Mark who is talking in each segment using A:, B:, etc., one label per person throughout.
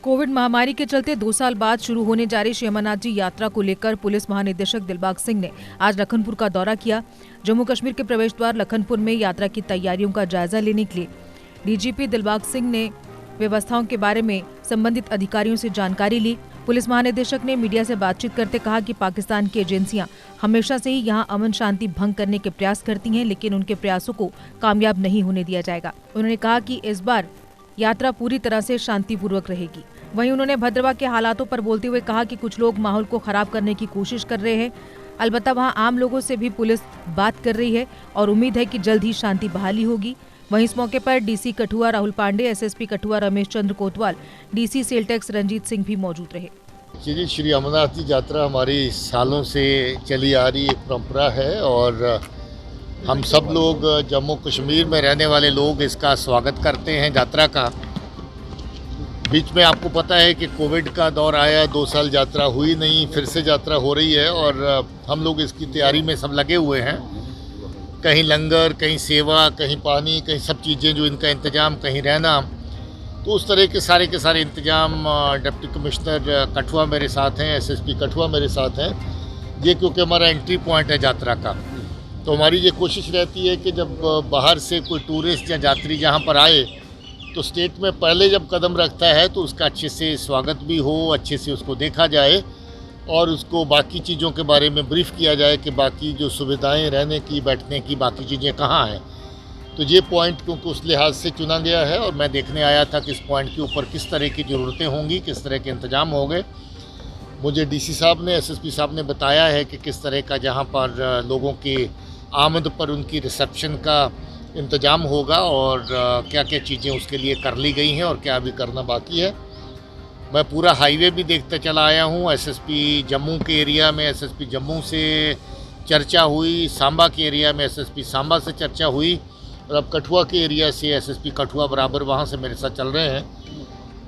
A: Covid महामारी के चलते 2 साल बाद शुरू होने जा रही श्री अमरनाथ जी यात्रा को लेकर पुलिस महानिदेशक दिलबाग सिंह ने आज लखनपुर का दौरा किया। जम्मू कश्मीर के प्रवेश द्वार लखनपुर में यात्रा की तैयारियों का जायजा लेने के लिए डीजीपी दिलबाग सिंह ने व्यवस्थाओं के बारे में संबंधित अधिकारियों से जानकारी ली। पुलिस महानिदेशक ने मीडिया से बातचीत करते कहा कि पाकिस्तान की एजेंसियां हमेशा से ही यहां अमन शांति भंग करने के प्रयास करती हैं, लेकिन उनके प्रयासों को कामयाब नहीं होने दिया जाएगा। उन्होंने कहा कि इस बार यात्रा पूरी तरह से शांतिपूर्वक रहेगी। वहीं उन्होंने भद्रवाह के हालातों पर बोलते हुए कहा कि कुछ लोग माहौल को खराब करने की कोशिश कर रहे हैं। अलबत्ता वहां आम लोगों से भी पुलिस बात कर रही है और उम्मीद है कि जल्द ही शांति बहाली होगी। वहीं इस मौके पर DC Kathua Rahul Pandey, SSP Kathua Ramesh Chandra Kotwal, DC sale tax Ranjit Singh भी मौजूद रहे।
B: श्री अमरनाथ जी यात्रा हमारी सालों से चली आ रही एक परंपरा है और हम सब लोग जम्मू कश्मीर में रहने वाले लोग इसका स्वागत करते हैं यात्रा का। बीच में आपको पता है कि कोविड का दौर आया, 2 साल यात्रा हुई नहीं, फिर से यात्रा हो रही है और हम लोग इसकी तैयारी में सब लगे हुए हैं। कहीं लंगर, कहीं सेवा, कहीं पानी, कहीं सब चीज़ें जो इनका इंतज़ाम, कहीं रहना, तो उस तरह के सारे इंतज़ाम डिप्टी कमिश्नर कठुआ मेरे साथ हैं, एसएसपी कठुआ मेरे साथ हैं। ये क्योंकि हमारा एंट्री पॉइंट है यात्रा का, तो हमारी ये कोशिश रहती है कि जब बाहर से कोई टूरिस्ट या यात्री यहाँ पर आए तो स्टेट में पहले जब कदम रखता है तो उसका अच्छे से स्वागत भी हो, अच्छे से उसको देखा जाए और उसको बाकी चीज़ों के बारे में ब्रीफ किया जाए कि बाकी जो सुविधाएं रहने की, बैठने की, बाकी चीज़ें कहाँ हैं। तो ये पॉइंट क्योंकि उस लिहाज से चुना गया है और मैं देखने आया था कि इस पॉइंट के ऊपर किस तरह की ज़रूरतें होंगी, किस तरह के इंतज़ाम होंगे। मुझे डीसी साहब ने, एसएसपी साहब ने बताया है कि किस तरह का जहाँ पर लोगों की आमद पर उनकी रिसेप्शन का इंतज़ाम होगा और क्या क्या चीज़ें उसके लिए कर ली गई हैं और क्या अभी करना बाकी है। मैं पूरा हाईवे भी देखते चला आया हूँ। एसएसपी जम्मू के एरिया में एसएसपी जम्मू से चर्चा हुई, सांबा के एरिया में एसएसपी सांबा से चर्चा हुई और अब कठुआ के एरिया से एसएसपी कठुआ बराबर वहाँ से मेरे साथ चल रहे हैं।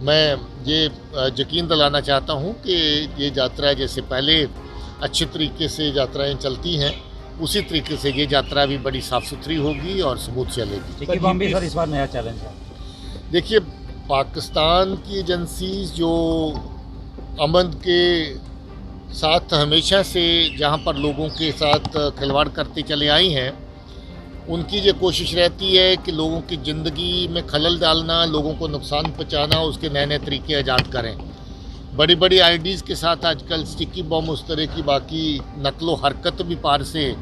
B: मैं ये यकीन दिलाना चाहता हूँ कि ये यात्रा जैसे पहले अच्छे तरीके से यात्राएँ चलती हैं, उसी तरीके से ये यात्रा भी बड़ी साफ़ सुथरी होगी और स्मूथ चलेगी।
C: सर इस बार नया चैलेंज है।
B: देखिए, पाकिस्तान की एजेंसी जो अमन के साथ हमेशा से जहाँ पर लोगों के साथ खिलवाड़ करते चले आई हैं, उनकी ये कोशिश रहती है कि लोगों की ज़िंदगी में खलल डालना, लोगों को नुकसान पहुँचाना, उसके नए नए तरीके ईजाद करें। बड़ी बड़ी आईडीज़ के साथ आजकल स्टिकी बम, उस तरह की बाकी नकलो हरकत भी पार से,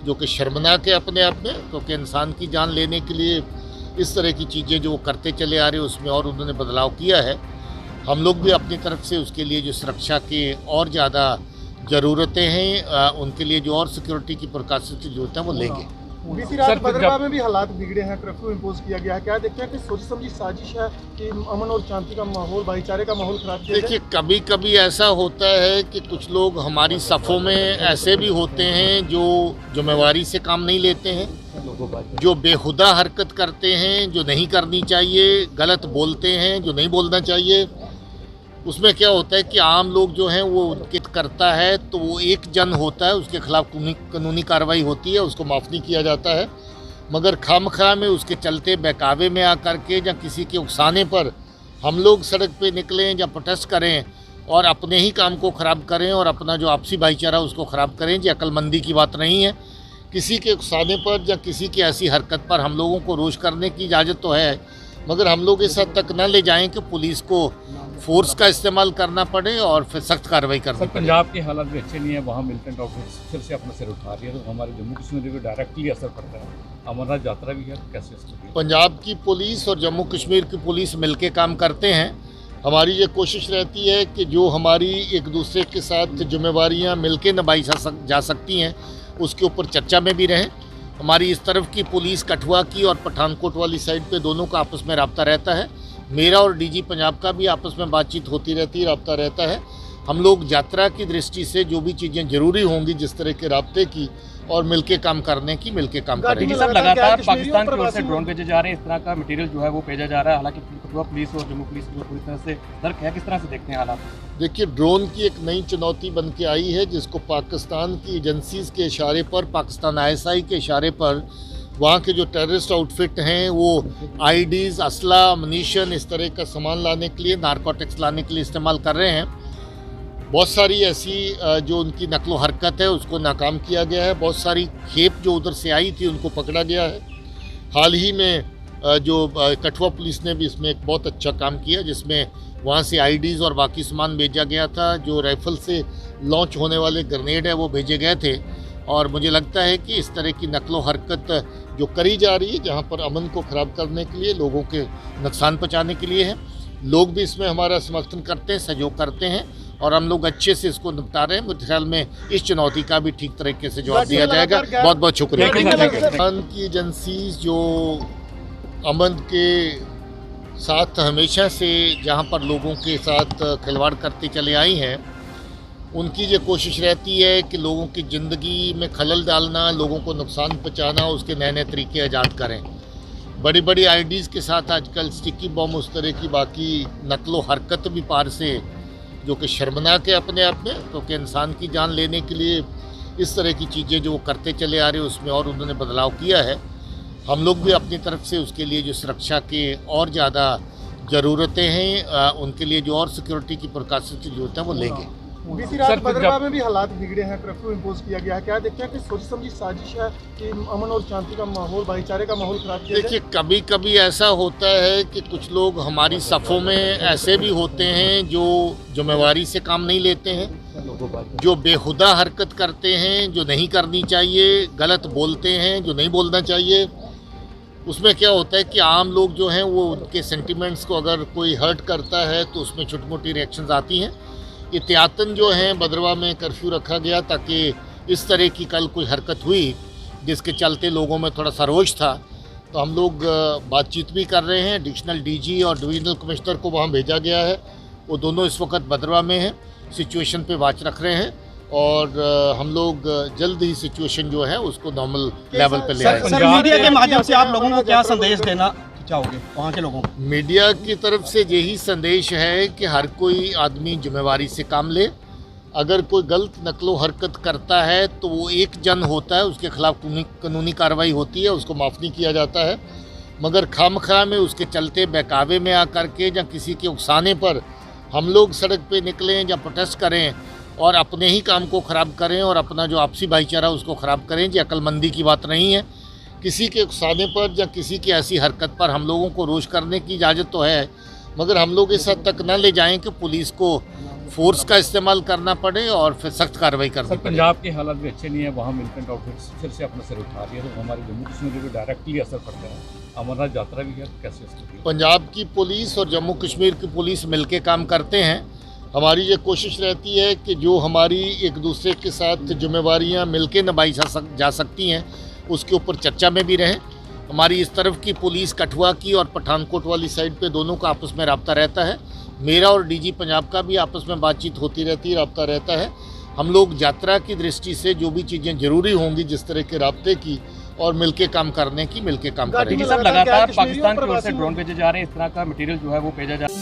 B: जो कि शर्मनाक है अपने आप में, क्योंकि इंसान की जान लेने के लिए इस तरह की चीज़ें जो वो करते चले आ रहे हैं उसमें और उन्होंने बदलाव किया है। हम लोग भी अपनी तरफ से उसके लिए जो सुरक्षा के और ज़्यादा ज़रूरतें हैं, उनके लिए जो और सिक्योरिटी की प्रिकॉशंस की ज़रूरत है वो लेंगे।
D: बीती रात भद्रवाह में भी हालात बिगड़े हैं, कर्फ्यू इम्पोज किया गया है। क्या देखते हैं कि सोची समझी साजिश है कि अमन और शांति का माहौल, भाईचारे का माहौल खराब किया जाए?
B: देखिए, कभी कभी ऐसा होता है कि कुछ लोग हमारी सफ़ों में ऐसे भी होते हैं जो जिम्मेवारी से काम नहीं लेते हैं, जो बेहुदा हरकत करते हैं, जो नहीं करनी चाहिए, गलत बोलते हैं जो नहीं बोलना चाहिए। उसमें क्या होता है कि आम लोग जो हैं वो उनके करता है तो वो एक जन होता है, उसके खिलाफ कानूनी कार्रवाई होती है, उसको माफ़ नहीं किया जाता है। मगर खामखा में उसके चलते बहकावे में आकर के या किसी के उकसाने पर हम लोग सड़क पे निकलें या प्रोटेस्ट करें और अपने ही काम को ख़राब करें और अपना जो आपसी भाईचारा उसको ख़राब करें, ये अक्लमंदी की बात नहीं है। किसी के उकसाने पर या किसी की ऐसी हरकत पर हम लोगों को रोष करने की इजाज़त तो है, मगर हम लोग इस हद तक न ले जाएं कि पुलिस को फोर्स का इस्तेमाल करना पड़े और फिर सख्त कार्रवाई करनी पड़े।
C: पंजाब के हालात भी अच्छे नहीं है, वहाँ मिलिटेंट ऑफिस फिर से अपना सिर उठा रही है, तो हमारे जम्मू कश्मीर को डायरेक्टली असर पड़ता है। अमरनाथ यात्रा भी है, कैसे इसको?
B: पंजाब की पुलिस और जम्मू कश्मीर की पुलिस मिलके काम करते हैं। हमारी ये कोशिश रहती है कि जो हमारी एक दूसरे के साथ जिम्मेवारियाँ मिलके निभाई जा सकती हैं, उसके ऊपर चर्चा में भी रहें। हमारी इस तरफ की पुलिस कठुआ की और पठानकोट वाली साइड पे दोनों का आपस में रब्ता रहता है। मेरा और डीजी पंजाब का भी आपस में बातचीत होती रहती है, रब्ता रहता है। हम लोग यात्रा की दृष्टि से जो भी चीज़ें ज़रूरी होंगी, जिस तरह के रब्ते की और मिलके काम करने की, मिलके काम करेंगे।
C: सब लगातार पाकिस्तान की ओर से ड्रोन भेजे जा रहे हैं, इस तरह का मटेरियल जो है वो भेजा जा रहा है। हालांकि कठुआ पुलिस और जम्मू पुलिस जो पूरी तरह से सतर्क है, किस तरह से देखते हैं हालात?
B: देखिए, ड्रोन की एक नई चुनौती बन के आई है, जिसको पाकिस्तान की एजेंसीज़ के इशारे पर, पाकिस्तान ISI के इशारे पर वहाँ के जो टेररिस्ट आउटफिट हैं वो आईडीज़, असला, अमनीशन, इस तरह का सामान लाने के लिए, नारकोटिक्स लाने के लिए इस्तेमाल कर रहे हैं। बहुत सारी ऐसी जो उनकी नकलो हरकत है उसको नाकाम किया गया है। बहुत सारी खेप जो उधर से आई थी उनको पकड़ा गया है। हाल ही में जो कठुआ पुलिस ने भी इसमें एक बहुत अच्छा काम किया, जिसमें वहाँ से आईडीज़ और बाकी सामान भेजा गया था। जो राइफ़ल से लॉन्च होने वाले ग्रेनेड है वो भेजे गए थे। और मुझे लगता है कि इस तरह की नकलो हरकत जो करी जा रही है, जहाँ पर अमन को ख़राब करने के लिए, लोगों के नुकसान पहुँचाने के लिए है, लोग भी इसमें हमारा समर्थन करते हैं, सहयोग करते हैं और हम लोग अच्छे से इसको निपटा रहे हैं। मुझे ख्याल में इस चुनौती का भी ठीक तरीके से जवाब दिया जाएगा। बहुत बहुत शुक्रिया। अमन की एजेंसीज जो अमन के साथ हमेशा से जहाँ पर लोगों के साथ खिलवाड़ करती चले आई हैं, उनकी ये कोशिश रहती है कि लोगों की ज़िंदगी में खलल डालना, लोगों को नुकसान पहुँचाना, उसके नए नए तरीके ईजाद करें। बड़ी बड़ी आईडीज़ के साथ आजकल स्टिकी बम, उस तरह की बाकी नकलो हरकत भी पार से, जो कि शर्मनाक है अपने आप में, क्योंकि इंसान की जान लेने के लिए इस तरह की चीज़ें जो वो करते चले आ रहे हैं उसमें और उन्होंने बदलाव किया है। हम लोग भी अपनी तरफ से उसके लिए जो सुरक्षा के और ज़्यादा ज़रूरतें हैं, उनके लिए जो और सिक्योरिटी की प्रिकॉशंस की जरूरत है वो लेंगे।
D: बीती रात भद्रवाह में भी हालात बिगड़े हैं, कर्फ्यू इम्पोज किया गया है। क्या देखते हैं कि सोच समझी साजिश है कि अमन और शांति का माहौल, भाईचारे का माहौल खराब किया जाए?
B: देखिए, कभी कभी ऐसा होता है कि कुछ लोग हमारी सफ़ों में ऐसे भी होते हैं जो जिम्मेवारी से काम नहीं लेते हैं, जो बेहुदा हरकत करते हैं, जो नहीं करनी चाहिए, गलत बोलते हैं जो नहीं बोलना चाहिए। उसमें क्या होता है कि आम लोग जो हैं वो उनके सेंटिमेंट्स को अगर कोई हर्ट करता है तो उसमें छोटी मोटी रिएक्शंस आती हैं। एहतियातन जो हैं भद्रवाह में कर्फ्यू रखा गया ताकि इस तरह की कल कोई हरकत हुई जिसके चलते लोगों में थोड़ा सा रोष था, तो हम लोग बातचीत भी कर रहे हैं। एडिशनल डीजी और डिविजनल कमिश्नर को वहाँ भेजा गया है, वो दोनों इस वक्त भद्रवाह में हैं, सिचुएशन पे वाच रख रहे हैं और हम लोग जल्द ही सिचुएशन जो है उसको नॉर्मल लेवल पे ले आएंगे।
E: सर, मीडिया के माध्यम से आप लोगों को क्या संदेश देना चाहोगे वहाँ के लोगों को?
B: मीडिया की तरफ से यही संदेश है कि हर कोई आदमी जिम्मेवारी से काम ले। अगर कोई गलत नकलो हरकत करता है तो वो एक जन होता है, उसके खिलाफ कानूनी कार्रवाई होती है, उसको माफ़ नहीं किया जाता है। मगर खामखा में उसके चलते बहकावे में आकर के या किसी के उकसाने पर हम लोग सड़क पे निकलें या प्रोटेस्ट करें और अपने ही काम को ख़राब करें और अपना जो आपसी भाईचारा उसको ख़राब करें, ये अक्लमंदी की बात नहीं है। किसी के उकसाने पर या किसी की ऐसी हरकत पर हम लोगों को रोष करने की इजाज़त तो है, मगर हम लोग इस हद तक न ले जाएं कि पुलिस को फोर्स का इस्तेमाल करना पड़े और फिर सख्त कार्रवाई करनी पड़े।
F: पंजाब के हालात भी अच्छे नहीं है, वहाँ मिलिटेंट आउटफिट्स फिर से अपना सिर उठा दिया, तो हमारे जम्मू कश्मीर पे डायरेक्टली असर पड़ता है। अमरनाथ यात्रा भी है, कैसे स्थिति?
B: पंजाब की पुलिस और जम्मू कश्मीर की पुलिस मिलके काम करते हैं। हमारी ये कोशिश रहती है कि जो हमारी एक दूसरे के साथ जिम्मेवारियाँ मिलके निभाई जा सकती हैं उसके ऊपर चर्चा में भी रहें। हमारी इस तरफ की पुलिस कठुआ की और पठानकोट वाली साइड पे दोनों का आपस में रब्ता रहता है। मेरा और डीजी पंजाब का भी आपस में बातचीत होती रहती है, रब्ता रहता है। हम लोग यात्रा की दृष्टि से जो भी चीज़ें ज़रूरी होंगी जिस तरह के रब्ते की और मिलके काम करने की, मिलके काम करेंगे।
C: सब लगातार पाकिस्तान की ओर से ड्रोन भेजे जा रहे हैं, इस तरह का मटेरियल जो है वो भेजा जा रहा है।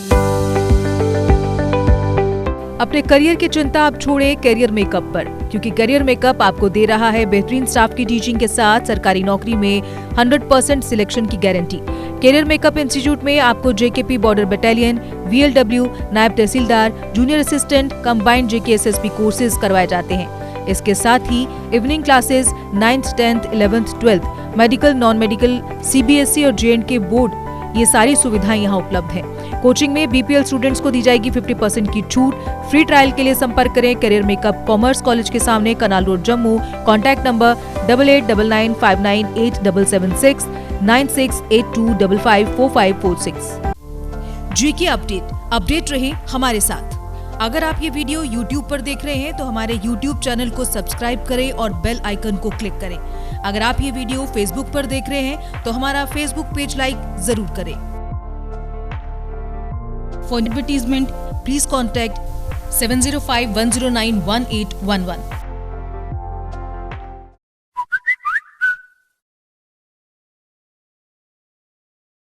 A: अपने करियर की चिंता आप छोड़ें करियर मेकअप पर, क्योंकि करियर मेकअप आपको दे रहा है बेहतरीन स्टाफ की टीचिंग के साथ सरकारी नौकरी में 100% सिलेक्शन की गारंटी। करियर मेकअप इंस्टीट्यूट में आपको जेकेपी बॉर्डर बटालियन, VLW, नायब tehsildar, junior assistant, combined JKSSP courses करवाए जाते हैं। इसके साथ ही evening classes 9th, 10th, 11th, 12th, medical, non medical, CBSE और J&K बोर्ड, ये सारी सुविधाएं यहाँ उपलब्ध हैं। कोचिंग में BPL स्टूडेंट्स को दी जाएगी 50% की छूट। फ्री ट्रायल के लिए संपर्क करें करियर मेकअप कॉमर्स कॉलेज के सामने, canal road, Jammu. Contact number 8899598776 9682554546। GK update रहे हमारे साथ। अगर आप ये वीडियो YouTube पर देख रहे हैं तो हमारे YouTube चैनल को सब्सक्राइब करें और बेल आइकन को क्लिक करें। अगर आप ये वीडियो Facebook पर देख रहे हैं तो हमारा Facebook पेज लाइक जरूर करें। For advertisement, please contact 705-109-1811.